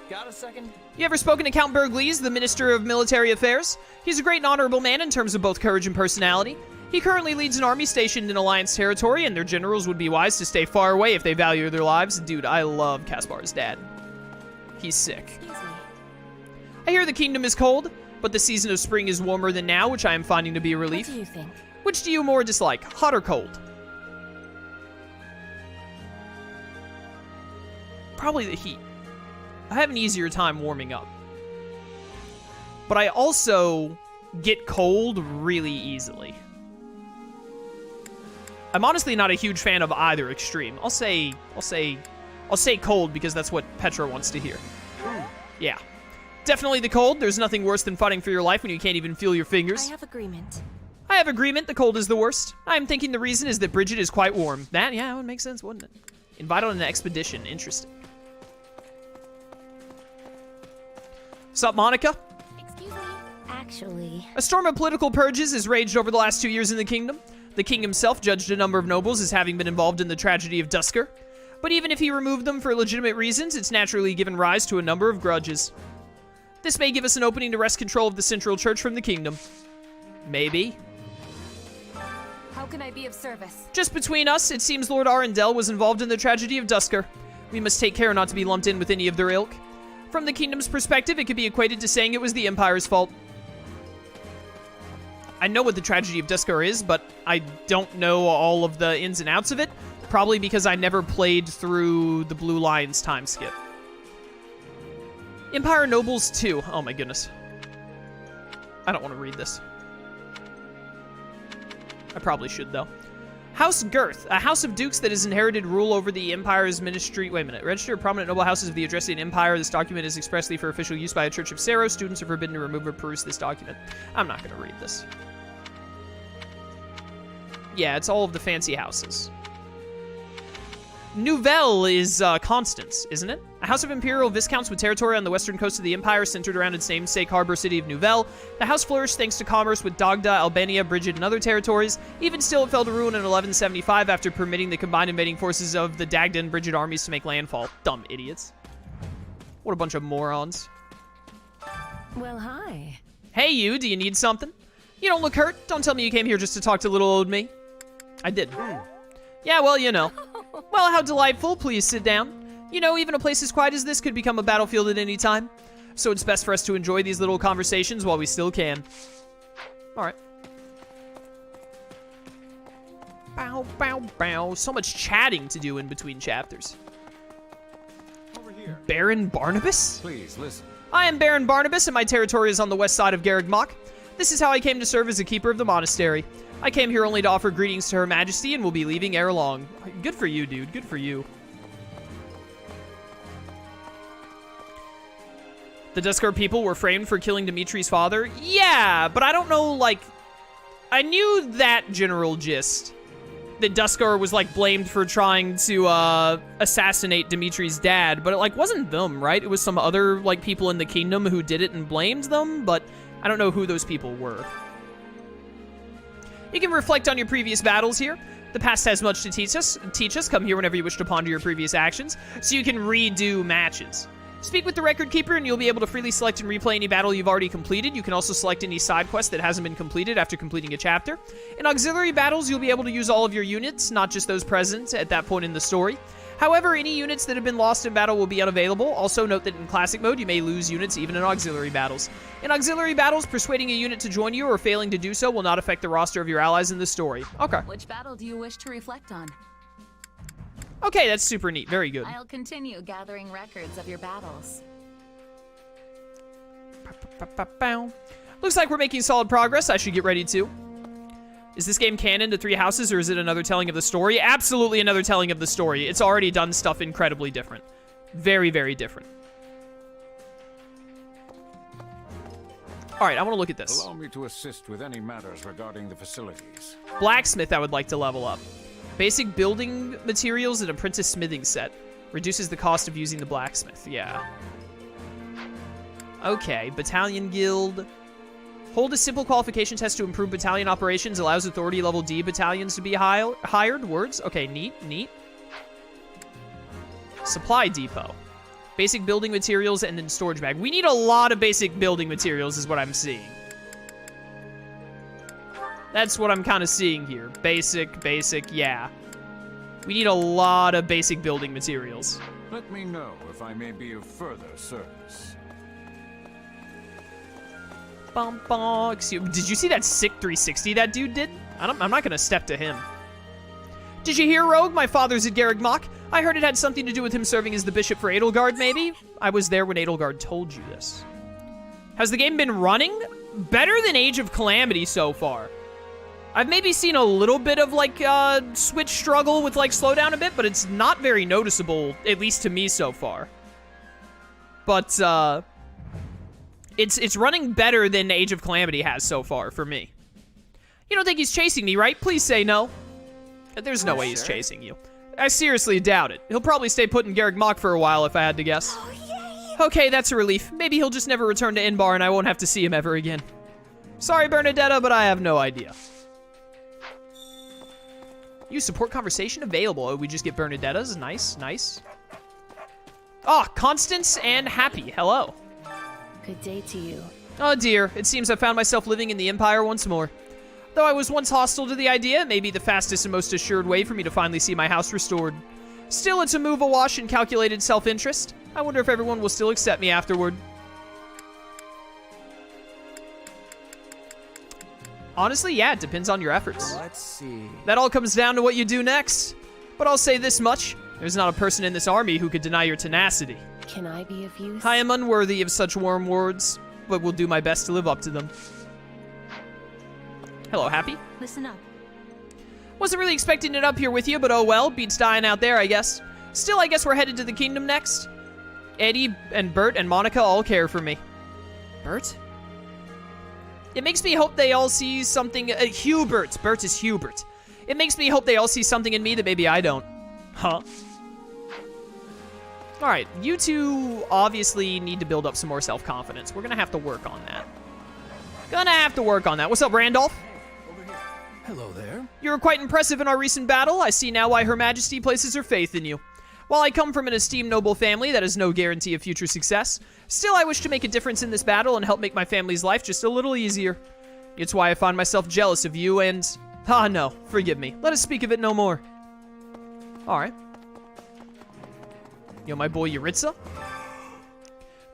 Got a second? You ever spoken to Count Bergliez, the Minister of Military Affairs? He's a great and honorable man in terms of both courage and personality. He currently leads an army stationed in Alliance territory, and their generals would be wise to stay far away if they value their lives. Dude, I love Caspar's dad. He's sick. Excuse me. I hear the kingdom is cold, but the season of spring is warmer than now, which I am finding to be a relief. What do you think? Which do you more dislike, hot or cold? Probably the heat. I have an easier time warming up. But I also get cold really easily. I'm honestly not a huge fan of either extreme. I'll say cold because that's what Petra wants to hear. Yeah. Definitely the cold. There's nothing worse than fighting for your life when you can't even feel your fingers. I have agreement. I have agreement. The cold is the worst. I'm thinking the reason is that Bridget is quite warm. That, yeah, would make sense, wouldn't it? Invite on an expedition. Interesting. Sup, Monica? Excuse me. Actually. A storm of political purges has raged over the last 2 years in the kingdom. The king himself judged a number of nobles as having been involved in the tragedy of Duscur. But even if he removed them for legitimate reasons, it's naturally given rise to a number of grudges. This may give us an opening to wrest control of the central church from the kingdom. Maybe. How can I be of service? Just between us, it seems Lord Arundel was involved in the tragedy of Duscur. We must take care not to be lumped in with any of their ilk. From the kingdom's perspective, it could be equated to saying it was the Empire's fault. I know what the tragedy of Duscur is, but I don't know all of the ins and outs of it. Probably because I never played through the Blue Lions time skip. Empire Nobles 2. Oh my goodness. I don't want to read this. I probably should, though. House Girth, a house of dukes that has inherited rule over the Empire's ministry. Wait a minute. Register of prominent noble houses of the Adressian Empire. This document is expressly for official use by a Church of Sero. Students are forbidden to remove or peruse this document. I'm not going to read this. Yeah, it's all of the fancy houses. Nouvelle is Constance, isn't it? A house of imperial viscounts with territory on the western coast of the Empire centered around its namesake harbor city of Nouvelle. The house flourished thanks to commerce with Dagda, Albania, Bridget, and other territories. Even still, it fell to ruin in 1175 after permitting the combined invading forces of the Dagda and Bridget armies to make landfall. Dumb idiots. What a bunch of morons. Well, hi. Hey, you. Do you need something? You don't look hurt. Don't tell me you came here just to talk to little old me. I did. Yeah, well, you know. Well, how delightful. Please sit down. You know, even a place as quiet as this could become a battlefield at any time. So it's best for us to enjoy these little conversations while we still can. All right. Bow, bow, bow. So much chatting to do in between chapters. Over here. Baron Barnabas? Please, listen. I am Baron Barnabas, and my territory is on the west side of Garreg Mach. This is how I came to serve as a keeper of the monastery. I came here only to offer greetings to Her Majesty and will be leaving ere long. Good for you, dude. Good for you. The Duscur people were framed for killing Dimitri's father? Yeah, but I don't know, like... I knew that general gist. That Duscur was, like, blamed for trying to, assassinate Dimitri's dad, but it, like, wasn't them, right? It was some other, like, people in the kingdom who did it and blamed them, but I don't know who those people were. You can reflect on your previous battles here. The past has much to teach us. Come here whenever you wish to ponder your previous actions, so you can redo matches. Speak with the record keeper, and you'll be able to freely select and replay any battle you've already completed. You can also select any side quest that hasn't been completed after completing a chapter. In auxiliary battles, you'll be able to use all of your units, not just those present at that point in the story. However, any units that have been lost in battle will be unavailable. Also note that in classic mode, you may lose units even in auxiliary battles. In auxiliary battles, persuading a unit to join you or failing to do so will not affect the roster of your allies in the story. Okay. Which battle do you wish to reflect on? Okay, that's super neat. Very good. I'll continue gathering records of your battles. Looks like we're making solid progress. I should get ready to. Is this game canon to Three Houses, or is it another telling of the story? Absolutely another telling of the story. It's already done stuff incredibly different. Very, very different. All right, I want to look at this. Allow me to assist with any matters regarding the facilities. Blacksmith, I would like to level up. Basic building materials and apprentice smithing set. Reduces the cost of using the blacksmith. Yeah. Okay, battalion guild. Hold a simple qualification test to improve battalion operations. Allows authority level D battalions to be hired. Words. Okay, neat, neat. Supply depot. Basic building materials and then storage bag. We need a lot of basic building materials is what I'm seeing. That's what I'm kind of seeing here. Basic, yeah. We need a lot of basic building materials. Let me know if I may be of further service. Bum, bum. Did you see that sick 360 that dude did? I'm not gonna step to him. Did you hear, Rogue? My father's at Garreg Mach. I heard it had something to do with him serving as the bishop for Edelgard, maybe? I was there when Edelgard told you this. Has the game been running? Better than Age of Calamity so far. I've maybe seen a little bit of, like, Switch struggle with, like, slowdown a bit, but it's not very noticeable, at least to me so far. But, it's running better than Age of Calamity has so far for me. You don't think he's chasing me, right? Please say no. There's no way he's chasing you. I seriously doubt it. He'll probably stay put in Garreg Mach for a while if I had to guess. Okay, that's a relief. Maybe he'll just never return to Inbar and I won't have to see him ever again. Sorry, Bernadetta, but I have no idea. Use support conversation available. Oh, we just get Bernadetta's. Nice, nice. Ah, Constance and Happy. Hello. Good day to you. Oh dear, it seems I found myself living in the Empire once more. Though I was once hostile to the idea, it may be the fastest and most assured way for me to finally see my house restored. Still, it's a move awash in calculated self-interest. I wonder if everyone will still accept me afterward. Honestly, yeah, it depends on your efforts. Let's see. That all comes down to what you do next. But I'll say this much. There's not a person in this army who could deny your tenacity. Can I be of use? I am unworthy of such warm words, but will do my best to live up to them. Hello, Happy? Listen up. Wasn't really expecting it up here with you, but oh well, beats dying out there, I guess. Still, I guess we're headed to the kingdom next. Eddie and Bert and Monica all care for me. Bert? It makes me hope they all see something... Hubert. Bert is Hubert. It makes me hope they all see something in me that maybe I don't. Huh? Alright, you two obviously need to build up some more self-confidence. We're gonna have to work on that. What's up, Randolph? Hello there. You were quite impressive in our recent battle. I see now why Her Majesty places her faith in you. While I come from an esteemed noble family, that is no guarantee of future success. Still, I wish to make a difference in this battle and help make my family's life just a little easier. It's why I find myself jealous of you and... Ah, no. Forgive me. Let us speak of it no more. Alright. Yo, my boy Yuritsa?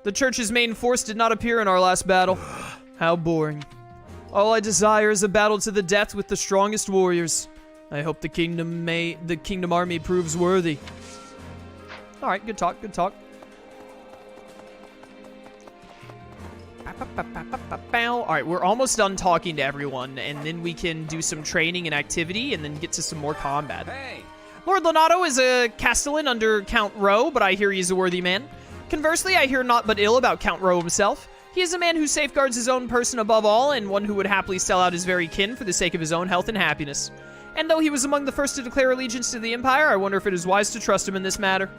The church's main force did not appear in our last battle. How boring. All I desire is a battle to the death with the strongest warriors. I hope the kingdom army proves worthy. Alright, good talk, good talk. Alright, we're almost done talking to everyone, and then we can do some training and activity, and then get to some more combat. Hey! Lord Lonato is a castellan under Count Rowe, but I hear he's a worthy man. Conversely, I hear naught but ill about Count Rowe himself. He is a man who safeguards his own person above all, and one who would happily sell out his very kin for the sake of his own health and happiness. And though he was among the first to declare allegiance to the Empire, I wonder if it is wise to trust him in this matter.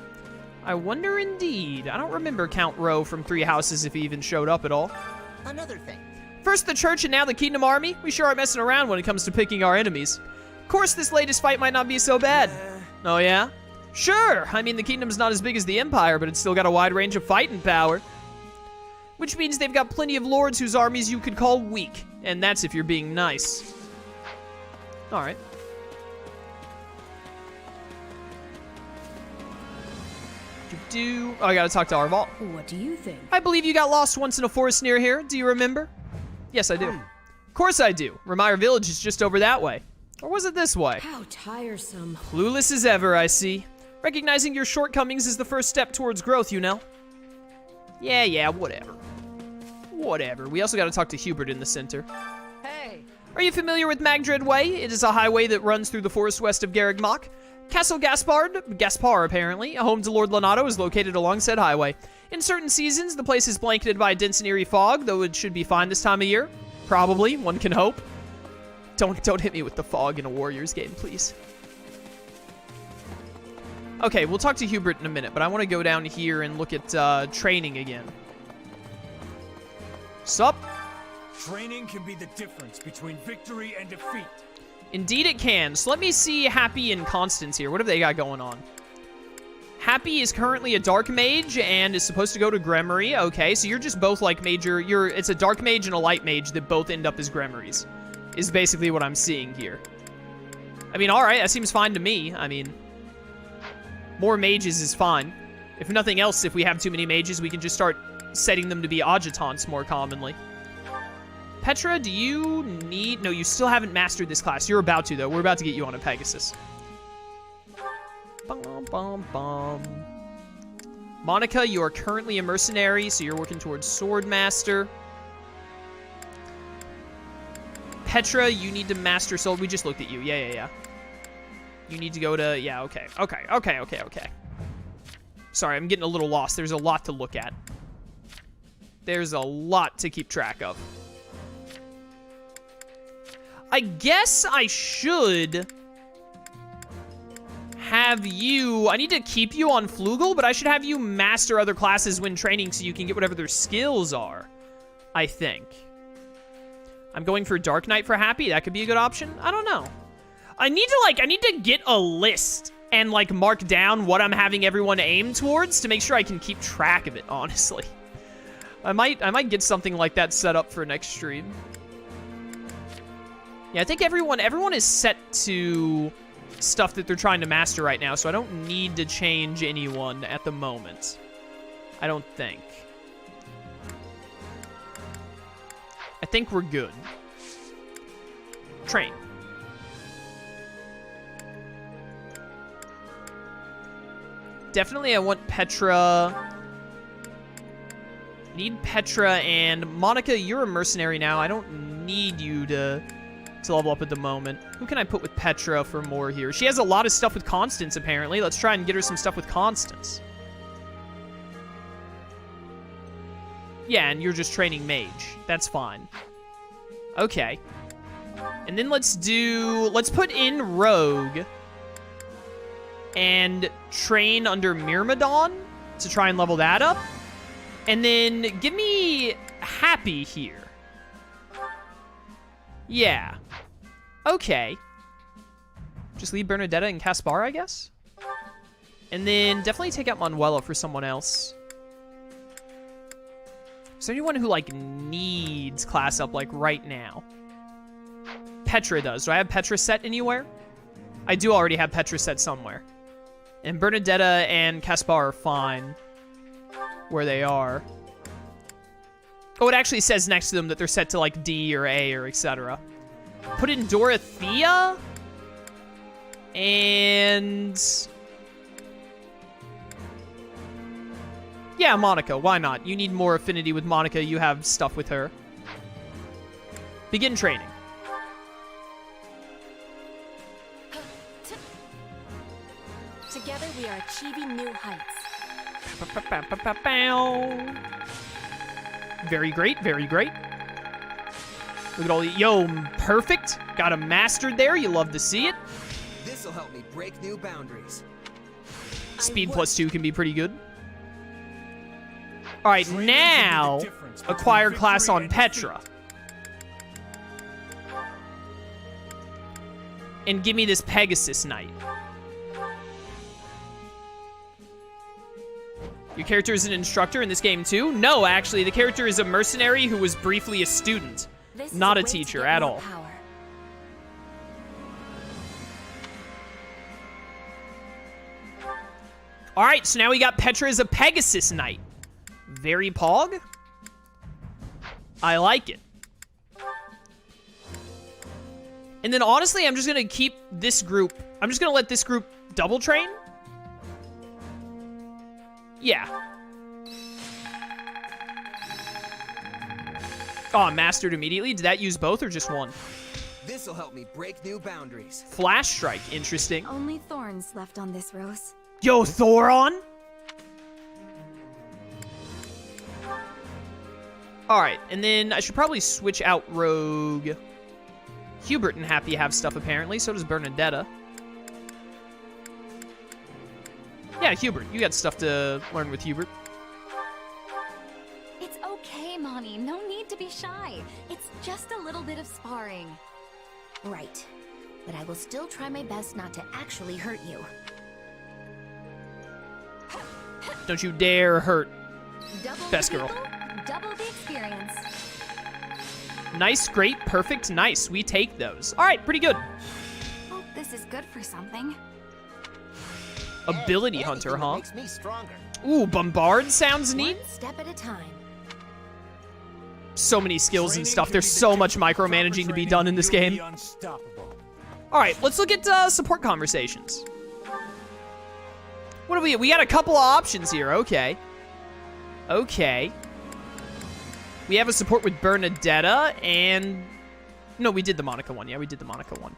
I wonder indeed. I don't remember Count Rowe from Three Houses if he even showed up at all. Another thing. First the church and now the Kingdom Army? We sure aren't messing around when it comes to picking our enemies. Of course, this latest fight might not be so bad. Oh yeah? Sure! I mean, the kingdom's not as big as the Empire, but it's still got a wide range of fighting power. Which means they've got plenty of lords whose armies you could call weak. And that's if you're being nice. Alright. Oh, I gotta talk to Arval. What do you think? I believe you got lost once in a forest near here. Do you remember? Yes, I do. Of course I do. Remire Village is just over that way. Or was it this way? How tiresome. Clueless as ever, I see. Recognizing your shortcomings is the first step towards growth, you know? Yeah, whatever. Whatever. We also gotta talk to Hubert in the center. Hey. Are you familiar with Magdred Way? It is a highway that runs through the forest west of Garreg Mach. Castle Gaspar apparently, home to Lord Lonato, is located along said highway. In certain seasons, the place is blanketed by a dense and eerie fog, though it should be fine this time of year. Probably, one can hope. Don't hit me with the fog in a Warriors game, please. Okay, we'll talk to Hubert in a minute, but I want to go down here and look at training again. Sup? Training can be the difference between victory and defeat. Indeed it can. So let me see Happy and Constance here. What have they got going on? Happy is currently a dark mage and is supposed to go to Gremory. Okay, so you're just both like major. It's a dark mage and a light mage that both end up as Gremories. Is basically what I'm seeing here. I mean, all right, that seems fine to me. I mean, more mages is fine. If nothing else, if we have too many mages, we can just start setting them to be adjutants more commonly. Petra, do you need... No, you still haven't mastered this class. You're about to, though. We're about to get you on a Pegasus. Bum, bum, bum. Monica, you are currently a mercenary, so you're working towards Swordmaster. Petra, you need to master soul. We just looked at you. Yeah. You need to go to... Yeah, okay. Okay. Sorry, I'm getting a little lost. There's a lot to look at. There's a lot to keep track of. I guess I should have you... I need to keep you on Flugel, but I should have you master other classes when training so you can get whatever their skills are, I think. I'm going for Dark Knight for Happy. That could be a good option. I don't know. I need to get a list and, like, mark down what I'm having everyone aim towards to make sure I can keep track of it, honestly. I might get something like that set up for next stream. Yeah, I think everyone is set to stuff that they're trying to master right now, so I don't need to change anyone at the moment. I don't think. I think we're good. Train. Definitely I want Petra. Need Petra and Monica, you're a mercenary now. I don't need you to level up at the moment. Who can I put with Petra for more here? She has a lot of stuff with Constance, apparently. Let's try and get her some stuff with Constance. Yeah, and you're just training mage. That's fine. Okay. And then let's put in Rogue and train under Myrmidon to try and level that up. And then give me Happy here. Yeah. Okay. Just leave Bernadetta and Caspar, I guess? And then definitely take out Manuela for someone else. Is there anyone who, like, needs class up, like, right now? Petra does. Do I have Petra set anywhere? I do already have Petra set somewhere. And Bernadetta and Caspar are fine where they are. Oh, it actually says next to them that they're set to, like, D or A or etc. Put in Dorothea. And... yeah, Monica. Why not? You need more affinity with Monica. You have stuff with her. Begin training. Together we are achieving new heights. Very great, very great. Look at all the... yo, perfect. Got him mastered there. You love to see it. This'll help me break new boundaries. Speed +2 can be pretty good. All right, now acquire class on Petra. And give me this Pegasus Knight. Your character is an instructor in this game too? No, actually, the character is a mercenary who was briefly a student, not a teacher at all. All right, so now we got Petra as a Pegasus Knight. Very pog. I like it. And then honestly, I'm just gonna keep this group. I'm just gonna let this group double train. Yeah. Oh, mastered immediately. Did that use both or just one? This'll help me break new boundaries. Flash strike. Interesting. Only thorns left on this rose. Yo, Thoron. All right, and then I should probably switch out Rogue. Hubert and Happy have stuff apparently. So does Bernadetta. Yeah, Hubert, you got stuff to learn with Hubert. It's okay, Mommy. No need to be shy. It's just a little bit of sparring. Right. But I will still try my best not to actually hurt you. Don't you dare hurt. Double Best the girl. people, double the experience. Nice, great, perfect, nice. We take those. All right, pretty good. Hope this is good for something. Ability hunter, huh? Makes me stronger. Ooh, bombard sounds neat. One step at a time. So many skills and Training stuff. can There's be the so much difference. Proper micromanaging to be training, done in this you'll game. be unstoppable. All right, let's look at support conversations. What do we got a couple of options here. Okay. Okay. We have a support with Bernadetta and... No, we did the Monica one. Yeah, we did the Monica one.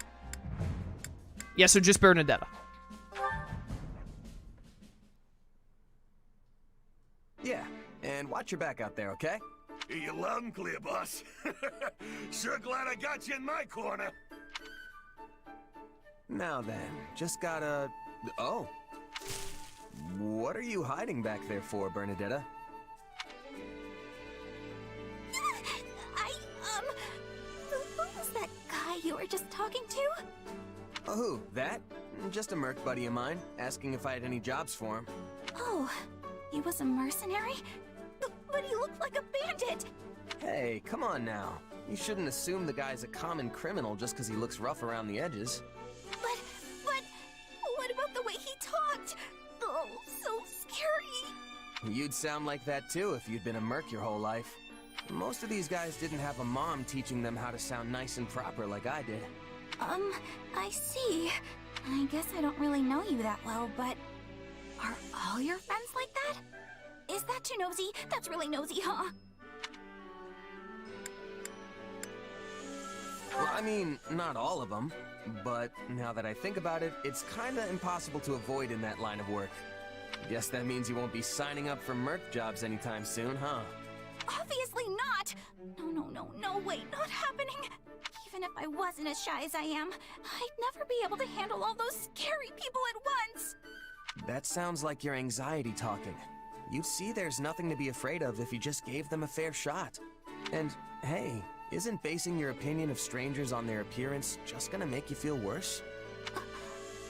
Yeah, so just Bernadetta. Yeah, and watch your back out there, okay? Hear you loud and clear, boss. Sure glad I got you in my corner. Now then, just gotta... Oh. What are you hiding back there for, Bernadetta? Who was that guy you were just talking to? Oh, who? That? Just a merc buddy of mine, asking if I had any jobs for him. Oh, he was a mercenary? But he looked like a bandit! Hey, come on now. You shouldn't assume the guy's a common criminal just because he looks rough around the edges. But, what about the way he talked? Oh, so scary! You'd sound like that too if you'd been a merc your whole life. Most of these guys didn't have a mom teaching them how to sound nice and proper like I did. I see. I guess I don't really know you that well, but... Are all your friends like that? Is that too nosy? That's really nosy, huh? Well, I mean, not all of them. But now that I think about it, it's kinda impossible to avoid in that line of work. Guess that means you won't be signing up for merc jobs anytime soon, huh? Obviously not! No, wait, not happening! Even if I wasn't as shy as I am, I'd never be able to handle all those scary people at once! That sounds like your anxiety talking. You'd see there's nothing to be afraid of if you just gave them a fair shot. And, hey, isn't basing your opinion of strangers on their appearance just gonna make you feel worse?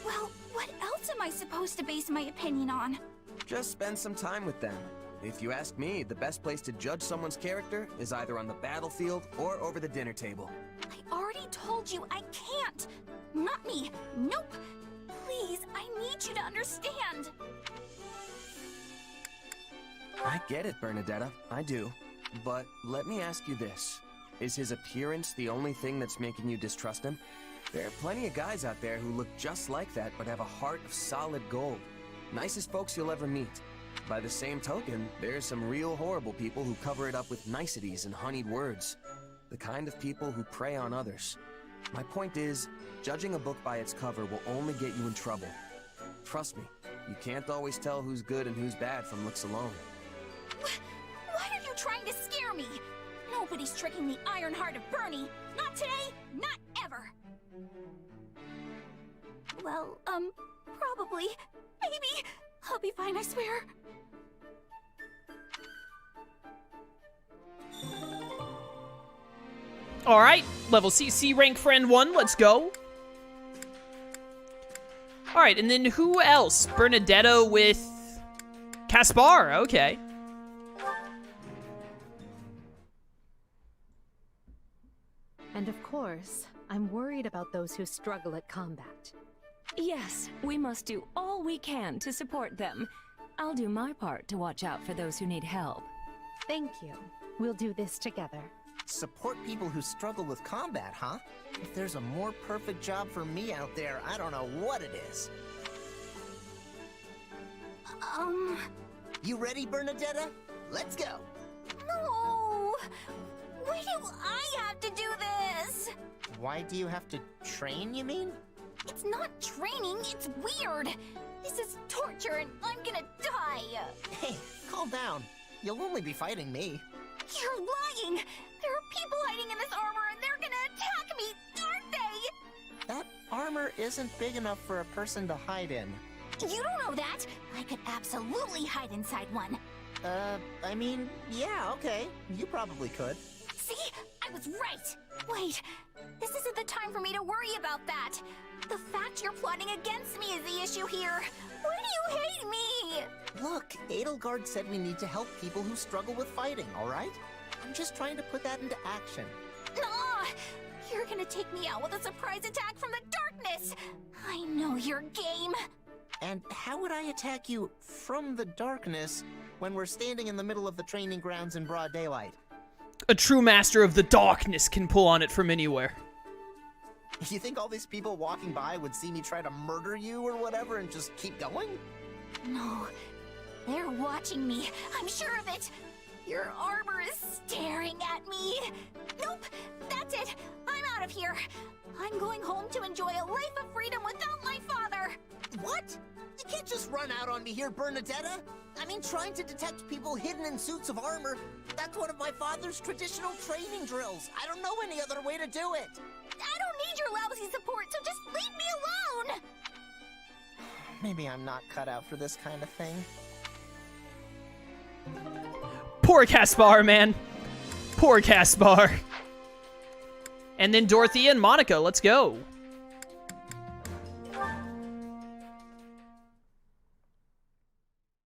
Well, what else am I supposed to base my opinion on? Just spend some time with them. If you ask me, the best place to judge someone's character is either on the battlefield or over the dinner table. I already told you I can't! Not me! Nope! Please, I need you to understand! I get it, Bernadetta. I do. But let me ask you this. Is his appearance the only thing that's making you distrust him? There are plenty of guys out there who look just like that but have a heart of solid gold. Nicest folks you'll ever meet. By the same token, there's some real horrible people who cover it up with niceties and honeyed words. The kind of people who prey on others. My point is, judging a book by its cover will only get you in trouble. Trust me, you can't always tell who's good and who's bad from looks alone. Why are you trying to scare me? Nobody's tricking the iron heart of Bernie. Not today, not ever. Well, probably. Maybe. I'll be fine, I swear. All right, level C rank friend 1, let's go. All right, and then who else? Bernadetta with Caspar, okay. And of course, I'm worried about those who struggle at combat. Yes, we must do all we can to support them. I'll do my part to watch out for those who need help. Thank you. We'll do this together. Support people who struggle with combat, huh? If there's a more perfect job for me out there, I don't know what it is. You ready, Bernadetta? Let's go! No! Why do I have to do this? Why do you have to train, you mean? It's not training, it's weird. This is torture and I'm gonna die. Hey, calm down. You'll only be fighting me. You're lying! There are people hiding in this armor and they're gonna attack me, aren't they? That armor isn't big enough for a person to hide in. You don't know that! I could absolutely hide inside one. I mean, yeah, okay. You probably could. See? I was right! Wait, this isn't the time for me to worry about that. The fact you're plotting against me is the issue here. Why do you hate me? Look, Edelgard said we need to help people who struggle with fighting, alright? I'm just trying to put that into action. Nah! You're gonna take me out with a surprise attack from the darkness! I know your game! And how would I attack you from the darkness when we're standing in the middle of the training grounds in broad daylight? A true master of the darkness can pull on it from anywhere. You think all these people walking by would see me try to murder you or whatever and just keep going? No. They're watching me. I'm sure of it. Your armor is staring at me. Nope. That's it. I'm out of here. I'm going home to enjoy a life of freedom without my father. What? You can't just run out on me here, Bernadetta. I mean, trying to detect people hidden in suits of armor, that's one of my father's traditional training drills. I don't know any other way to do it. I don't need your lousy support, so just leave me alone! Maybe I'm not cut out for this kind of thing. Poor Caspar, man. Poor Caspar. And then Dorothea and Monica, let's go.